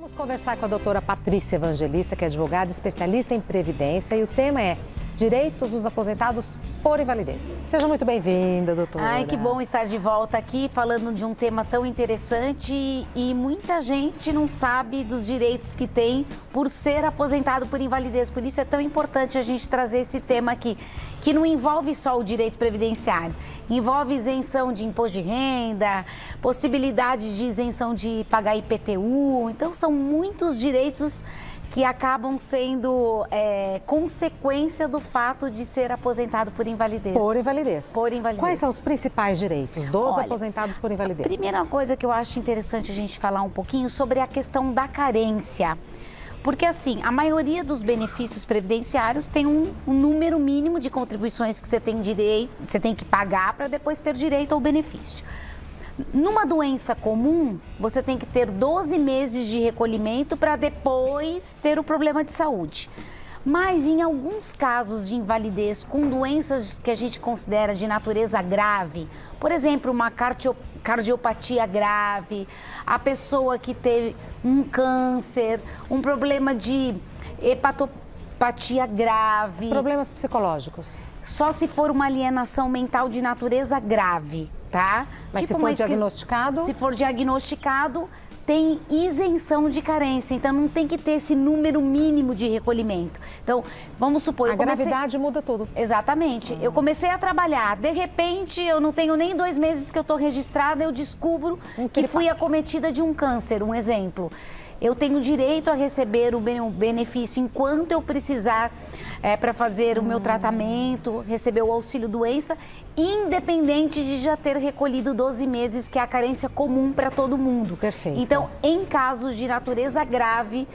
Vamos conversar com a doutora Patrícia Evangelista, que é advogada especialista em Previdência, e o tema é Direitos dos Aposentados por Invalidez. Seja muito bem-vinda, doutora. Ai, que bom estar de volta aqui falando de um tema tão interessante e muita gente não sabe dos direitos que tem por ser aposentado por invalidez. Por isso é tão importante a gente trazer esse tema aqui, que não envolve só o direito previdenciário, envolve isenção de imposto de renda, possibilidade de isenção de pagar IPTU. Então, são muitos direitos que acabam sendo consequência do fato de ser aposentado por invalidez. Por invalidez. Por invalidez. Quais são os principais direitos dos aposentados por invalidez? A primeira coisa que eu acho interessante a gente falar um pouquinho sobre a questão da carência. Porque assim, a maioria dos benefícios previdenciários tem um número mínimo de contribuições que você tem direito, você tem que pagar para depois ter direito ao benefício. Numa doença comum, você tem que ter 12 meses de recolhimento para depois ter o problema de saúde. Mas em alguns casos de invalidez com doenças que a gente considera de natureza grave, por exemplo, uma cardiopatia grave, a pessoa que teve um câncer, um problema de hepatopatia grave. Problemas psicológicos. Só se for uma alienação mental de natureza grave, tá? Mas tipo, se for diagnosticado? Se for diagnosticado, tem isenção de carência, então não tem que ter esse número mínimo de recolhimento. Então, vamos supor... A gravidade muda tudo. Exatamente. Eu comecei a trabalhar, de repente, eu não tenho nem 2 meses que eu estou registrada, eu descubro que fui acometida de um câncer, um exemplo. Eu tenho direito a receber o benefício enquanto eu precisar para fazer o meu tratamento, receber o auxílio-doença, independente de já ter recolhido 12 meses, que é a carência comum para todo mundo. Perfeito. Então, em casos de natureza grave,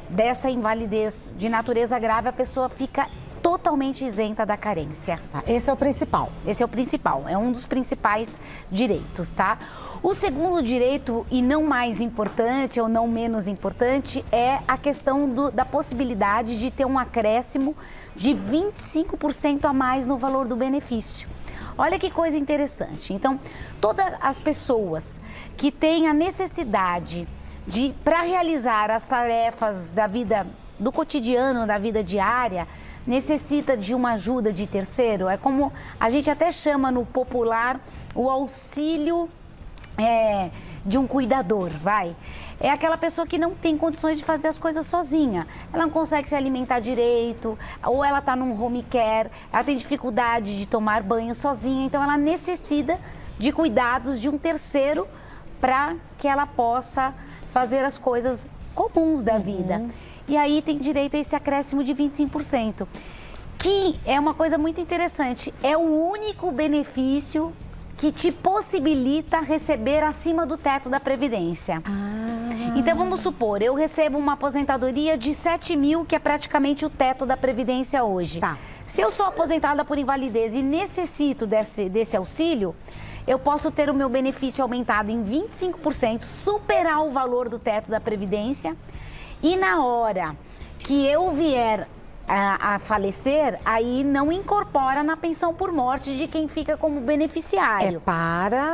dessa invalidez de natureza grave, a pessoa fica totalmente isenta da carência. Esse é o principal. Esse é o principal, é um dos principais direitos, tá? O segundo direito, e não mais importante ou não menos importante, é a questão da possibilidade de ter um acréscimo de 25% a mais no valor do benefício. Olha que coisa interessante. Então, todas as pessoas que têm a necessidade de, para realizar as tarefas da vida, do cotidiano, da vida diária, necessita de uma ajuda de terceiro, é como a gente até chama no popular o auxílio de um cuidador, vai. É aquela pessoa que não tem condições de fazer as coisas sozinha. Ela não consegue se alimentar direito, ou ela está num home care, ela tem dificuldade de tomar banho sozinha, então ela necessita de cuidados de um terceiro para que ela possa fazer as coisas comuns da vida. E aí tem direito a esse acréscimo de 25%, que é uma coisa muito interessante. É o único benefício que te possibilita receber acima do teto da Previdência. Então, vamos supor, eu recebo uma aposentadoria de 7 mil, que é praticamente o teto da Previdência hoje. Tá. Se eu sou aposentada por invalidez e necessito desse auxílio, eu posso ter o meu benefício aumentado em 25%, superar o valor do teto da Previdência. E na hora que eu vier a falecer, aí não incorpora na pensão por morte de quem fica como beneficiário.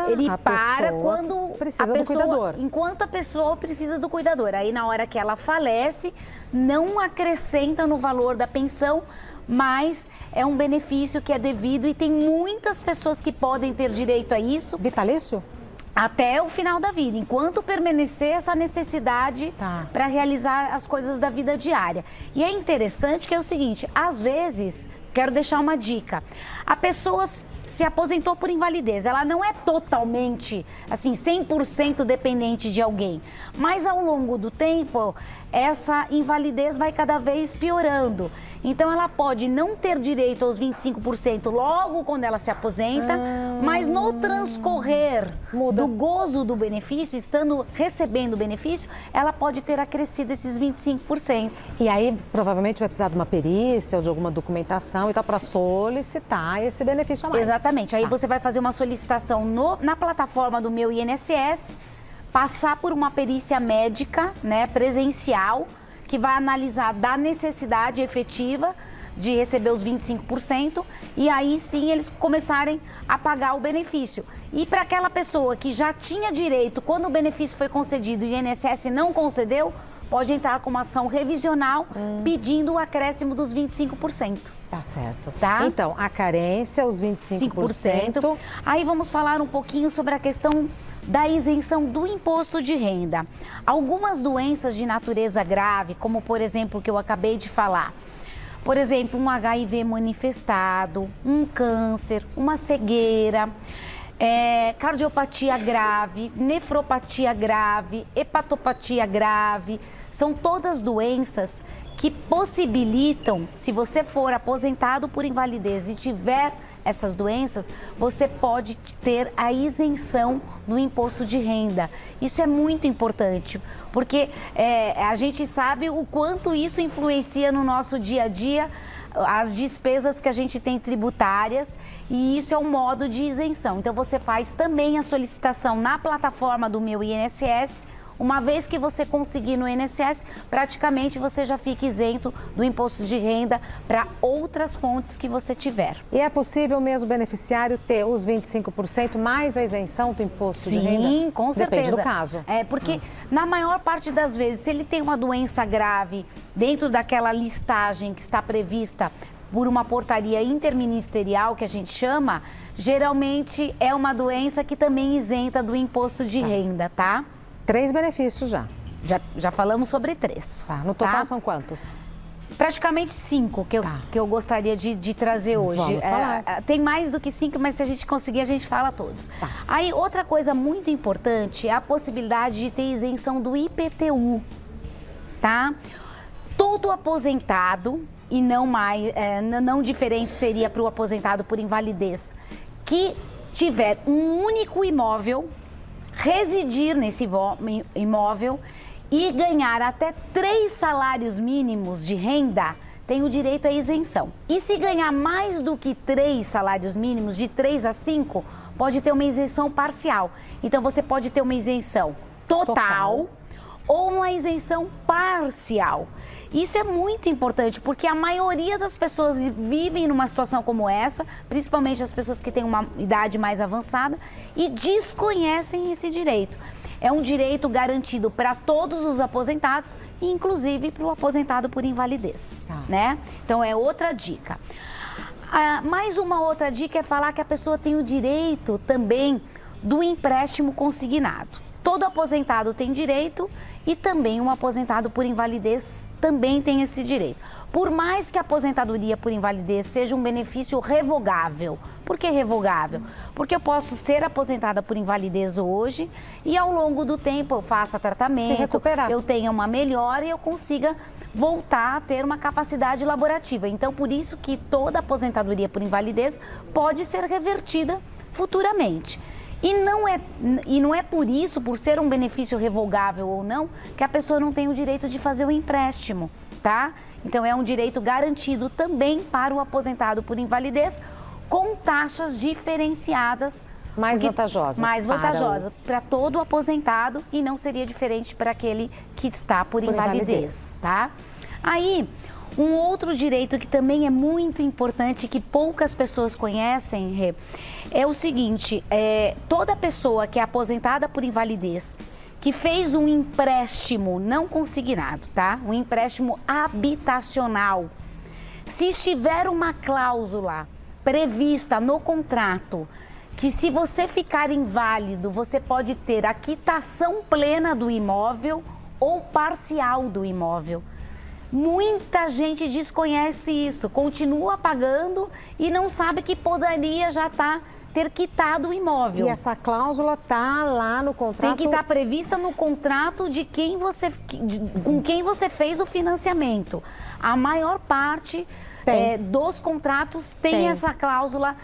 Ele para quando precisa do cuidador. Enquanto a pessoa precisa do cuidador. Aí na hora que ela falece, não acrescenta no valor da pensão, mas é um benefício que é devido e tem muitas pessoas que podem ter direito a isso. Vitalício? Até o final da vida, enquanto permanecer essa necessidade para realizar as coisas da vida diária. E é interessante que é o seguinte, às vezes, quero deixar uma dica, a pessoa se aposentou por invalidez, ela não é totalmente, assim, 100% dependente de alguém, mas ao longo do tempo, essa invalidez vai cada vez piorando. Então, ela pode não ter direito aos 25% logo quando ela se aposenta, mas no transcorrer do gozo do benefício, recebendo o benefício, ela pode ter acrescido esses 25%. E aí, provavelmente, vai precisar de uma perícia ou de alguma documentação e tal, para solicitar esse benefício a mais. Exatamente. Aí você vai fazer uma solicitação na plataforma do Meu INSS, passar por uma perícia médica, né, presencial, que vai analisar da necessidade efetiva de receber os 25% e aí sim eles começarem a pagar o benefício. E para aquela pessoa que já tinha direito, quando o benefício foi concedido e o INSS não concedeu, pode entrar com uma ação revisional pedindo o acréscimo dos 25%. Tá certo. Tá? Então, a carência, os 25%. Aí vamos falar um pouquinho sobre a questão da isenção do imposto de renda. Algumas doenças de natureza grave, como por exemplo o que eu acabei de falar, por exemplo, um HIV manifestado, um câncer, uma cegueira, cardiopatia grave, nefropatia grave, hepatopatia grave, são todas doenças que possibilitam, se você for aposentado por invalidez e tiver essas doenças, você pode ter a isenção do imposto de renda. Isso é muito importante, porque a gente sabe o quanto isso influencia no nosso dia a dia, as despesas que a gente tem tributárias, e isso é um modo de isenção. Então você faz também a solicitação na plataforma do Meu INSS. Uma vez que você conseguir no INSS, praticamente você já fica isento do imposto de renda para outras fontes que você tiver. E é possível mesmo o beneficiário ter os 25% mais a isenção do imposto de renda? Sim, com certeza. Depende do caso. Porque na maior parte das vezes, se ele tem uma doença grave dentro daquela listagem que está prevista por uma portaria interministerial, que a gente chama, geralmente é uma doença que também isenta do imposto de renda, tá? 3 benefícios já. Já falamos sobre 3. Tá, no total são quantos? Praticamente 5 que eu gostaria de trazer hoje. Vamos falar. Tem mais do que 5, mas se a gente conseguir, a gente fala todos. Tá. Aí, outra coisa muito importante é a possibilidade de ter isenção do IPTU, tá? Todo aposentado, e não diferente seria para o aposentado por invalidez, que tiver um único imóvel, residir nesse imóvel e ganhar até 3 salários mínimos de renda, tem o direito à isenção. E se ganhar mais do que 3 salários mínimos, de 3 a 5, pode ter uma isenção parcial. Então você pode ter uma isenção total ou uma isenção parcial. Isso é muito importante, porque a maioria das pessoas vivem numa situação como essa, principalmente as pessoas que têm uma idade mais avançada, e desconhecem esse direito. É um direito garantido para todos os aposentados, inclusive para o aposentado por invalidez, né? Então é outra dica. Mais uma outra dica é falar que a pessoa tem o direito também do empréstimo consignado. Todo aposentado tem direito e também um aposentado por invalidez também tem esse direito. Por mais que a aposentadoria por invalidez seja um benefício revogável. Por que revogável? Porque eu posso ser aposentada por invalidez hoje e ao longo do tempo eu faça tratamento, se recuperar, eu tenha uma melhora e eu consiga voltar a ter uma capacidade laborativa. Então, por isso que toda aposentadoria por invalidez pode ser revertida futuramente. E não é por isso, por ser um benefício revogável ou não, que a pessoa não tem o direito de fazer o empréstimo, tá? Então é um direito garantido também para o aposentado por invalidez, com taxas diferenciadas. Mais vantajosas. Mais vantajosas para todo aposentado e não seria diferente para aquele que está por invalidez, tá? Aí, um outro direito que também é muito importante, que poucas pessoas conhecem, Rê, é o seguinte, toda pessoa que é aposentada por invalidez, que fez um empréstimo não consignado, tá? Um empréstimo habitacional, se estiver uma cláusula prevista no contrato, que se você ficar inválido, você pode ter a quitação plena do imóvel ou parcial do imóvel. Muita gente desconhece isso, continua pagando e não sabe que poderia já ter quitado o imóvel. E essa cláusula está lá no contrato? Tem que estar prevista no contrato de com quem você fez o financiamento. A maior parte dos contratos tem essa cláusula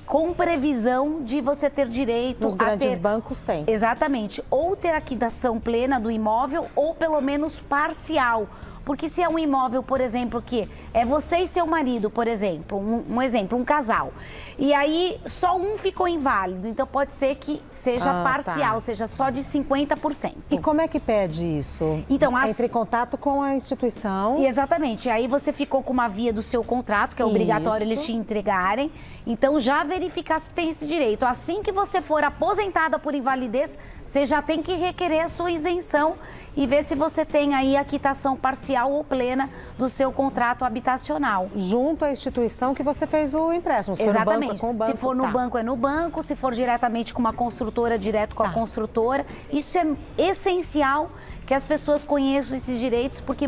com previsão de você ter direito Nos grandes bancos tem. Exatamente. Ou ter a quitação plena do imóvel ou pelo menos parcial. Porque se é um imóvel, por exemplo, que é você e seu marido, por exemplo, um exemplo, um casal, e aí só um ficou inválido, então pode ser que seja parcial, seja só de 50%. E como é que pede isso? Então, Entre em contato com a instituição. Exatamente. Aí você ficou com uma via do seu contrato, que é obrigatório eles te entregarem. Então, já verificar se tem esse direito. Assim que você for aposentada por invalidez, você já tem que requerer a sua isenção e ver se você tem aí a quitação parcial ou plena do seu contrato habitacional. Junto à instituição que você fez o empréstimo. Se Exatamente. For no banco, se for no banco, é no banco. Se for diretamente com uma construtora, direto com a construtora. Isso é essencial que as pessoas conheçam esses direitos, porque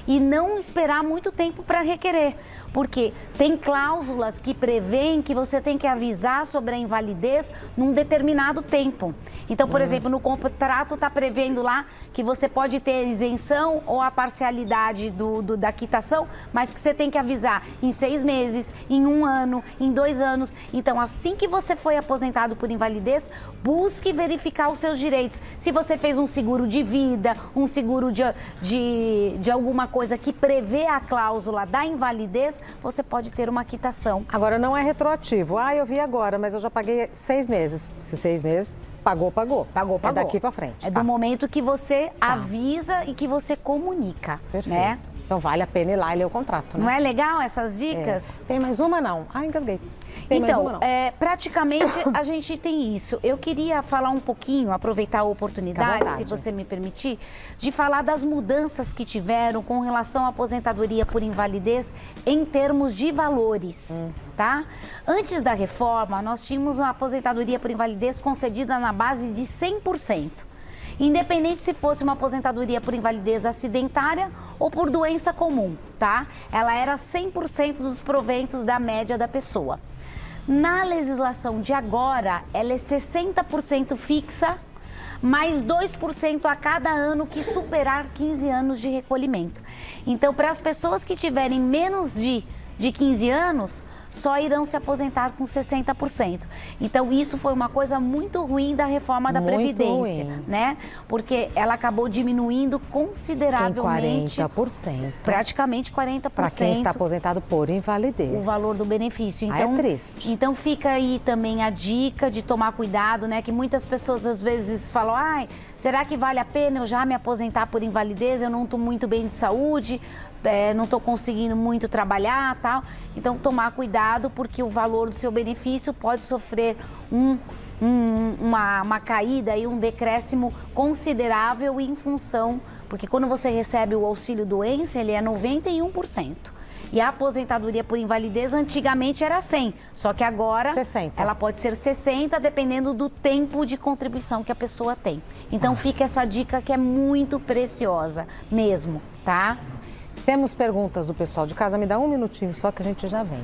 e não esperar muito tempo para requerer, porque tem cláusulas que prevêem que você tem que avisar sobre a invalidez num determinado tempo. Então, por exemplo, no contrato está prevendo lá que você pode ter isenção ou a parcialidade da quitação, mas que você tem que avisar em 6 meses, em 1 ano, em 2 anos. Então, assim que você foi aposentado por invalidez, busque verificar os seus direitos. Se você fez um seguro de vida, um seguro de alguma coisa que prevê a cláusula da invalidez, você pode ter uma quitação. Agora, não é retroativo. Eu vi agora, mas eu já paguei 6 meses. Se 6 meses, pagou. Pagou. É daqui para frente. É do momento que você avisa e que você comunica. Perfeito. Né? Então, vale a pena ir lá e ler o contrato, né? Não é legal essas dicas? Tem mais uma, não? Engasguei. Tem mais uma, não? Praticamente a gente tem isso. Eu queria falar um pouquinho, aproveitar a oportunidade, se você me permitir, de falar das mudanças que tiveram com relação à aposentadoria por invalidez em termos de valores, tá? Antes da reforma, nós tínhamos uma aposentadoria por invalidez concedida na base de 100%. Independente se fosse uma aposentadoria por invalidez acidentária ou por doença comum, tá? Ela era 100% dos proventos da média da pessoa. Na legislação de agora, ela é 60% fixa, mais 2% a cada ano que superar 15 anos de recolhimento. Então, para as pessoas que tiverem menos de 15 anos, só irão se aposentar com 60%. Então, isso foi uma coisa muito ruim da reforma da Previdência, né? Porque ela acabou diminuindo consideravelmente. Em 40%. Praticamente 40%. Para quem está aposentado por invalidez. O valor do benefício. Então, é triste. Então, fica aí também a dica de tomar cuidado, né? Que muitas pessoas, às vezes, falam, será que vale a pena eu já me aposentar por invalidez? Eu não estou muito bem de saúde, não estou conseguindo muito trabalhar, tal. Então, tomar cuidado, porque o valor do seu benefício pode sofrer uma caída e um decréscimo considerável em função, porque quando você recebe o auxílio doença, ele é 91%. E a aposentadoria por invalidez antigamente era 100%, só que agora 60%. Ela pode ser 60%, dependendo do tempo de contribuição que a pessoa tem. Então fica essa dica que é muito preciosa mesmo, tá? Temos perguntas do pessoal de casa, me dá um minutinho só que a gente já vem.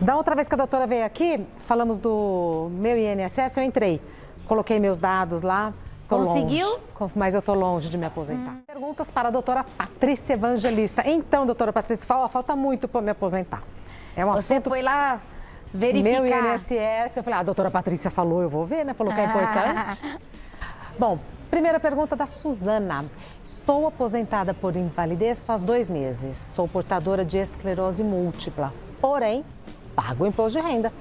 Da outra vez que a doutora veio aqui, falamos do meu INSS, eu entrei, coloquei meus dados lá. Conseguiu? Longe, mas eu tô longe de me aposentar. Perguntas para a doutora Patrícia Evangelista. Então, doutora Patrícia, falta muito para me aposentar. Você foi lá verificar? Meu INSS, eu falei, a doutora Patrícia falou, eu vou ver, né? Falou que é importante. Bom, primeira pergunta da Suzana. Estou aposentada por invalidez faz 2 meses. Sou portadora de esclerose múltipla. Porém, pago o imposto de renda.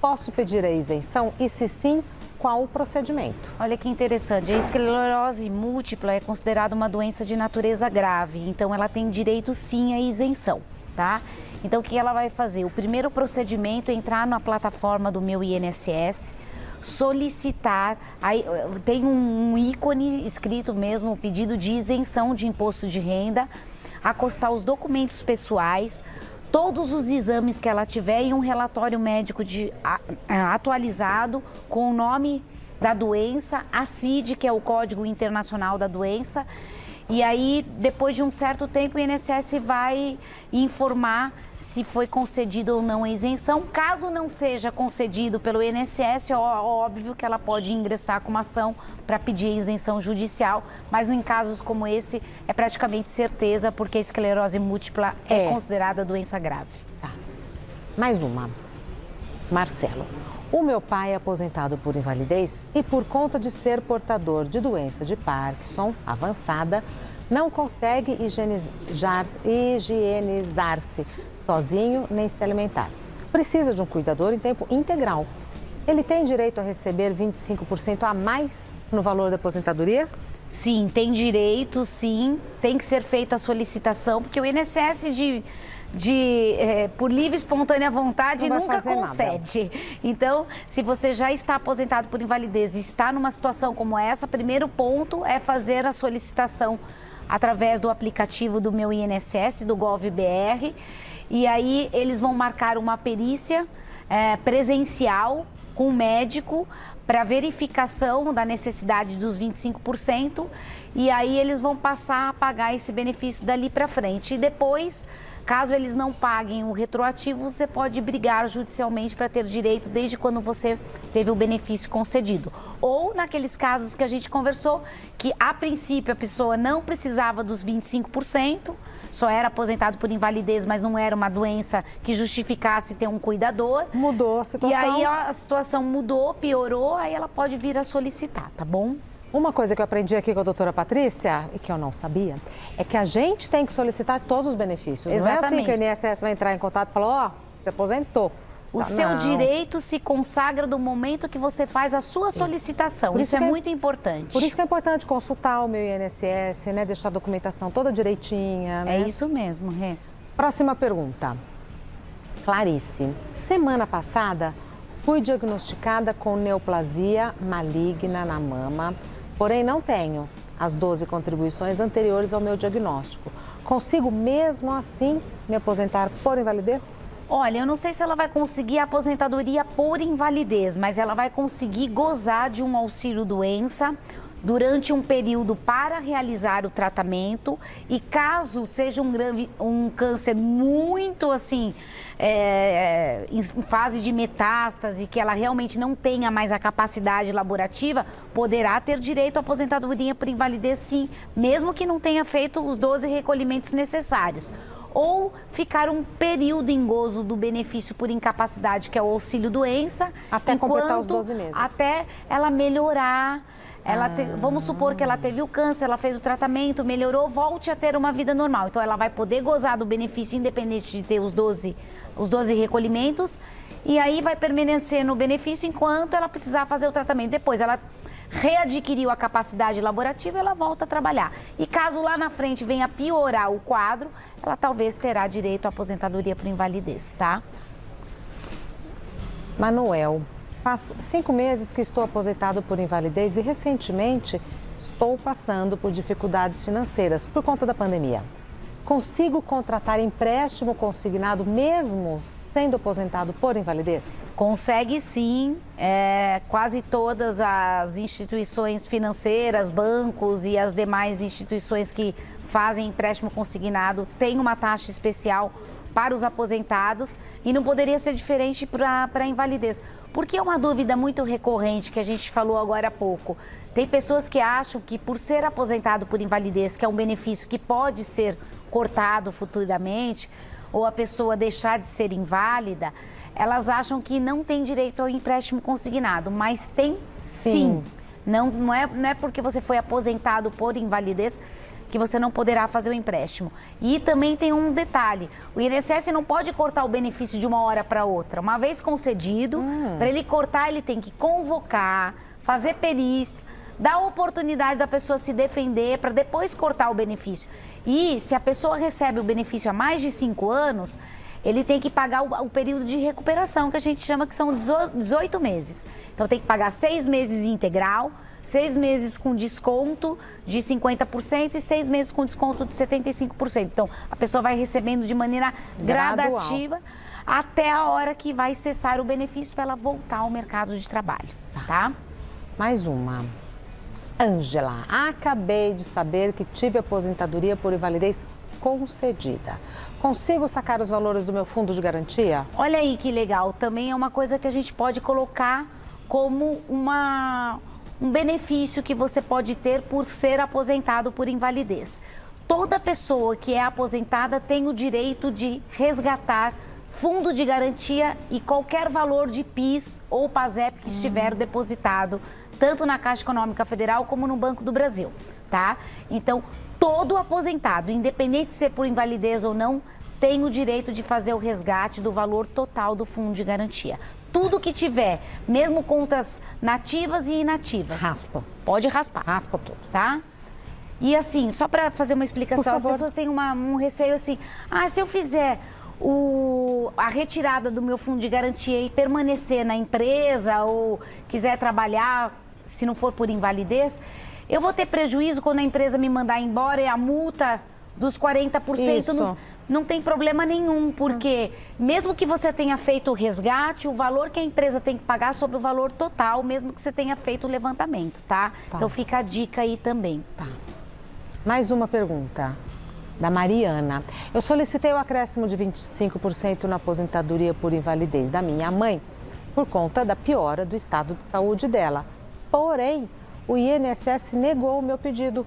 Posso pedir a isenção? E se sim, qual o procedimento? Olha que interessante. A esclerose múltipla é considerada uma doença de natureza grave. Então, ela tem direito sim à isenção, tá? Então, o que ela vai fazer? O primeiro procedimento é entrar na plataforma do meu INSS, solicitar, aí tem um ícone escrito mesmo, pedido de isenção de imposto de renda, acostar os documentos pessoais, todos os exames que ela tiver e um relatório médico atualizado com o nome da doença, a CID, que é o Código Internacional da Doença. E aí, depois de um certo tempo, o INSS vai informar se foi concedido ou não a isenção. Caso não seja concedido pelo INSS, é óbvio que ela pode ingressar com uma ação para pedir a isenção judicial, mas em casos como esse é praticamente certeza, porque a esclerose múltipla é considerada doença grave. Tá. Mais uma. Marcelo. O meu pai é aposentado por invalidez e por conta de ser portador de doença de Parkinson avançada, não consegue higienizar-se sozinho nem se alimentar. Precisa de um cuidador em tempo integral. Ele tem direito a receber 25% a mais no valor da aposentadoria? Sim, tem direito, sim. Tem que ser feita a solicitação, porque o INSS por livre e espontânea vontade nunca concede. Nada. Então, se você já está aposentado por invalidez e está numa situação como essa, o primeiro ponto é fazer a solicitação através do aplicativo do Meu INSS, do GovBR, e aí eles vão marcar uma perícia presencial com o médico para verificação da necessidade dos 25%, e aí eles vão passar a pagar esse benefício dali para frente. E depois, caso eles não paguem o retroativo, você pode brigar judicialmente para ter direito desde quando você teve o benefício concedido. Ou naqueles casos que a gente conversou, que a princípio a pessoa não precisava dos 25%, só era aposentado por invalidez, mas não era uma doença que justificasse ter um cuidador. Mudou a situação. E aí a situação mudou, piorou, aí ela pode vir a solicitar, tá bom? Uma coisa que eu aprendi aqui com a doutora Patrícia, e que eu não sabia, é que a gente tem que solicitar todos os benefícios. Exatamente. Não é assim que o INSS vai entrar em contato e falar, você aposentou. O seu direito se consagra do momento que você faz a sua solicitação. Isso é muito importante. Por isso que é importante consultar o Meu INSS, né? Deixar a documentação toda direitinha. Né? É isso mesmo, Rê. Próxima pergunta. Clarice, semana passada fui diagnosticada com neoplasia maligna na mama, porém não tenho as 12 contribuições anteriores ao meu diagnóstico. Consigo mesmo assim me aposentar por invalidez? Olha, eu não sei se ela vai conseguir a aposentadoria por invalidez, mas ela vai conseguir gozar de um auxílio-doença durante um período para realizar o tratamento, e caso seja um câncer muito assim, em fase de metástase, que ela realmente não tenha mais a capacidade laborativa, poderá ter direito à aposentadoria por invalidez sim, mesmo que não tenha feito os 12 recolhimentos necessários. Ou ficar um período em gozo do benefício por incapacidade, que é o auxílio-doença. Até completar os 12 meses. Até ela melhorar. Vamos supor que ela teve o câncer, ela fez o tratamento, melhorou, volte a ter uma vida normal. Então, ela vai poder gozar do benefício independente de ter os 12 recolhimentos. E aí vai permanecer no benefício enquanto ela precisar fazer o tratamento. Depois, ela readquiriu a capacidade laborativa, ela volta a trabalhar. E caso lá na frente venha piorar o quadro, ela talvez terá direito à aposentadoria por invalidez, tá? Manuel, faz 5 meses que estou aposentado por invalidez e recentemente estou passando por dificuldades financeiras por conta da pandemia. Consigo contratar empréstimo consignado mesmo sendo aposentado por invalidez? Consegue sim. Quase todas as instituições financeiras, bancos e as demais instituições que fazem empréstimo consignado têm uma taxa especial para os aposentados e não poderia ser diferente para a invalidez. Porque é uma dúvida muito recorrente que a gente falou agora há pouco. Tem pessoas que acham que por ser aposentado por invalidez, que é um benefício que pode ser cortado futuramente, ou a pessoa deixar de ser inválida, elas acham que não tem direito ao empréstimo consignado, mas tem sim. Não é porque você foi aposentado por invalidez que você não poderá fazer o empréstimo. E também tem um detalhe, o INSS não pode cortar o benefício de uma hora para outra. Uma vez concedido, para ele cortar, ele tem que convocar, fazer perícia, dar a oportunidade da pessoa se defender para depois cortar o benefício. E se a pessoa recebe o benefício há mais de 5 anos, ele tem que pagar o período de recuperação, que a gente chama que são 18 meses. Então tem que pagar 6 meses integral, 6 meses com desconto de 50% e 6 meses com desconto de 75%. Então, a pessoa vai recebendo de maneira gradativa até a hora que vai cessar o benefício para ela voltar ao mercado de trabalho, tá? Mais uma. Ângela, acabei de saber que tive aposentadoria por invalidez concedida. Consigo sacar os valores do meu fundo de garantia? Olha aí que legal. Também é uma coisa que a gente pode colocar como um benefício que você pode ter por ser aposentado por invalidez. Toda pessoa que é aposentada tem o direito de resgatar fundo de garantia e qualquer valor de PIS ou PASEP que estiver depositado, tanto na Caixa Econômica Federal como no Banco do Brasil, tá? Então, todo aposentado, independente de ser por invalidez ou não, tem o direito de fazer o resgate do valor total do fundo de garantia. Tudo que tiver, mesmo contas nativas e inativas. Raspa. Pode raspar. Raspa tudo. Tá? E assim, só para fazer uma explicação, as pessoas têm um receio assim, se eu fizer a retirada do meu fundo de garantia e permanecer na empresa ou quiser trabalhar, se não for por invalidez, eu vou ter prejuízo quando a empresa me mandar embora e a multa dos 40% não tem problema nenhum, porque mesmo que você tenha feito o resgate, o valor que a empresa tem que pagar é sobre o valor total, mesmo que você tenha feito o levantamento, tá? Então fica a dica aí também. Tá. Mais uma pergunta da Mariana. Eu solicitei o acréscimo de 25% na aposentadoria por invalidez da minha mãe por conta da piora do estado de saúde dela. Porém, o INSS negou o meu pedido.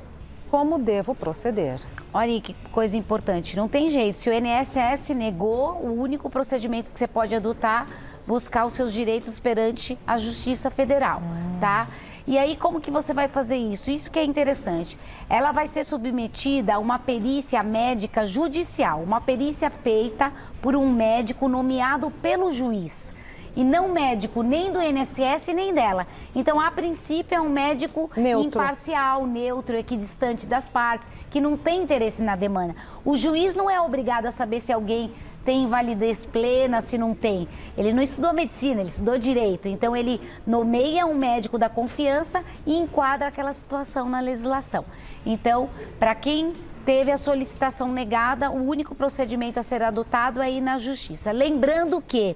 Como devo proceder? Olha que coisa importante, não tem jeito. Se o INSS negou, o único procedimento que você pode adotar, buscar os seus direitos perante a Justiça Federal, tá? E aí, como que você vai fazer isso? Isso que é interessante. Ela vai ser submetida a uma perícia médica judicial, uma perícia feita por um médico nomeado pelo juiz. E não médico nem do INSS nem dela. Então, a princípio, é um médico imparcial, neutro, equidistante das partes, que não tem interesse na demanda. O juiz não é obrigado a saber se alguém tem invalidez plena, se não tem. Ele não estudou medicina, ele estudou direito. Então, ele nomeia um médico da confiança e enquadra aquela situação na legislação. Então, para quem teve a solicitação negada, o único procedimento a ser adotado é ir na justiça. Lembrando que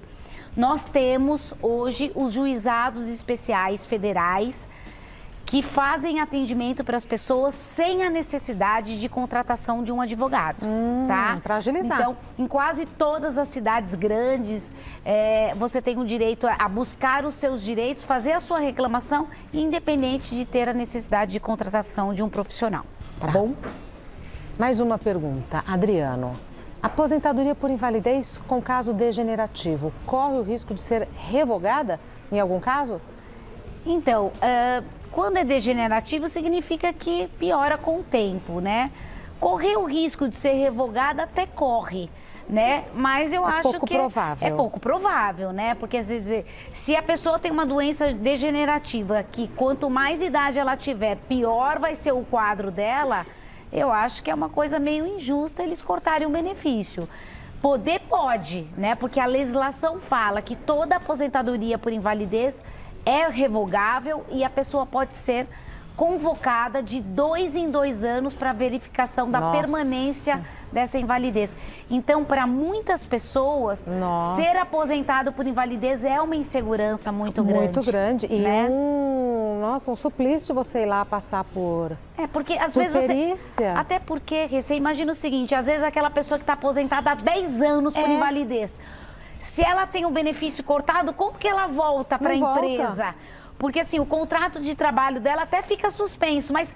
nós temos hoje os juizados especiais federais que fazem atendimento para as pessoas sem a necessidade de contratação de um advogado, tá? Para agilizar. Então, em quase todas as cidades grandes, você tem o direito a buscar os seus direitos, fazer a sua reclamação, independente de ter a necessidade de contratação de um profissional, tá bom? Mais uma pergunta, Adriano. Aposentadoria por invalidez com caso degenerativo corre o risco de ser revogada em algum caso? Então, quando é degenerativo significa que piora com o tempo, né? Correr o risco de ser revogada até corre, né? Mas eu acho pouco que provável. É pouco provável, né? Porque se a pessoa tem uma doença degenerativa que quanto mais idade ela tiver, pior vai ser o quadro dela, eu acho que é uma coisa meio injusta eles cortarem o benefício. Poder pode, né? Porque a legislação fala que toda aposentadoria por invalidez é revogável e a pessoa pode ser convocada de 2 em 2 anos para verificação da permanência dessa invalidez. Então, para muitas pessoas, ser aposentado por invalidez é uma insegurança muito grande. Muito grande. E né? um suplício você ir lá passar por... porque às vezes perícia. Até porque, você imagina o seguinte, às vezes aquela pessoa que está aposentada há 10 anos por invalidez, se ela tem um benefício cortado, como que ela volta para a empresa? Porque assim, o contrato de trabalho dela até fica suspenso, mas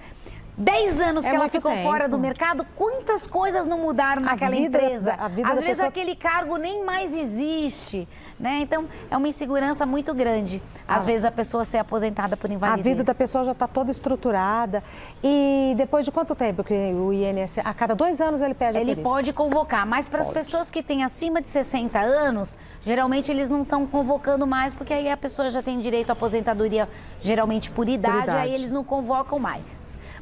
10 anos que ela ficou fora do mercado, quantas coisas não mudaram naquela empresa? Às vezes aquele cargo nem mais existe, né? Então, é uma insegurança muito grande, às vezes, a pessoa ser aposentada por invalidez. A vida da pessoa já está toda estruturada. E depois de quanto tempo que o INSS... A cada 2 anos ele pede a perícia? Ele pode convocar, mas para as pessoas que têm acima de 60 anos, geralmente eles não estão convocando mais, porque aí a pessoa já tem direito à aposentadoria, geralmente por idade, aí eles não convocam mais.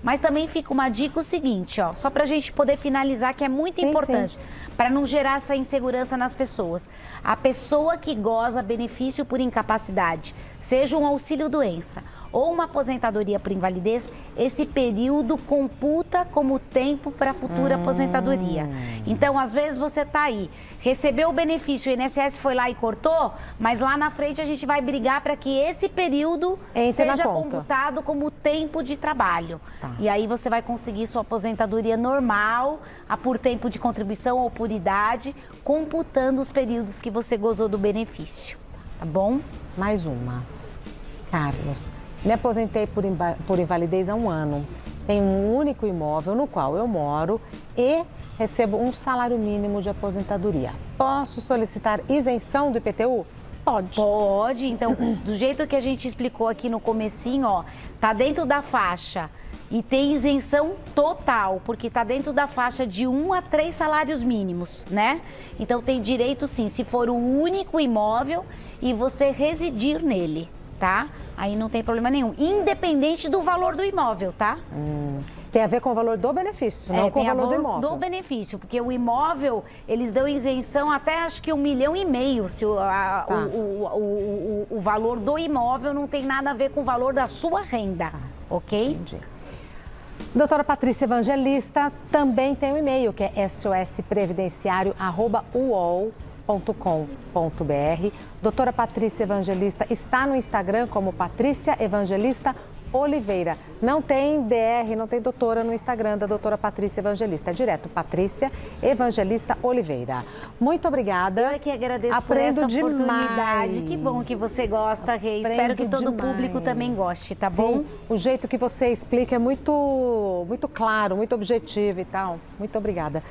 Mas também fica uma dica o seguinte, ó, só para a gente poder finalizar, que é muito importante, para não gerar essa insegurança nas pessoas. A pessoa que goza benefício por incapacidade, seja um auxílio-doença ou uma aposentadoria por invalidez, esse período computa como tempo para a futura aposentadoria. Então, às vezes você está aí, recebeu o benefício, o INSS foi lá e cortou, mas lá na frente a gente vai brigar para que esse período seja computado como tempo de trabalho. E aí você vai conseguir sua aposentadoria normal, por tempo de contribuição ou por idade, computando os períodos que você gozou do benefício. Tá bom? Mais uma. Carlos, me aposentei por invalidez há 1 ano. Tenho um único imóvel no qual eu moro e recebo um salário mínimo de aposentadoria. Posso solicitar isenção do IPTU? Pode. Pode. Então, do jeito que a gente explicou aqui no comecinho, ó, tá dentro da faixa e tem isenção total, porque está dentro da faixa de 1 a 3 salários mínimos, né? Então tem direito sim, se for o único imóvel e você residir nele, tá? Aí não tem problema nenhum, independente do valor do imóvel, tá? Tem a ver com o valor do benefício, não com o valor do imóvel. Do benefício, porque o imóvel, eles dão isenção até acho que 1,5 milhão, se o valor do imóvel não tem nada a ver com o valor da sua renda, ok? Entendi. Doutora Patrícia Evangelista também tem um e-mail, que é sosprevidenciario@uol.com.br. Doutora Patrícia Evangelista está no Instagram como Patrícia Evangelista Oliveira. Não tem DR, não tem doutora no Instagram da doutora Patrícia Evangelista. É direto, Patrícia Evangelista Oliveira. Muito obrigada. Eu é que agradeço por essa oportunidade. Demais. Que bom que você gosta, Rei. Espero que todo o público também goste, tá bom? O jeito que você explica é muito claro, muito objetivo e tal. Muito obrigada.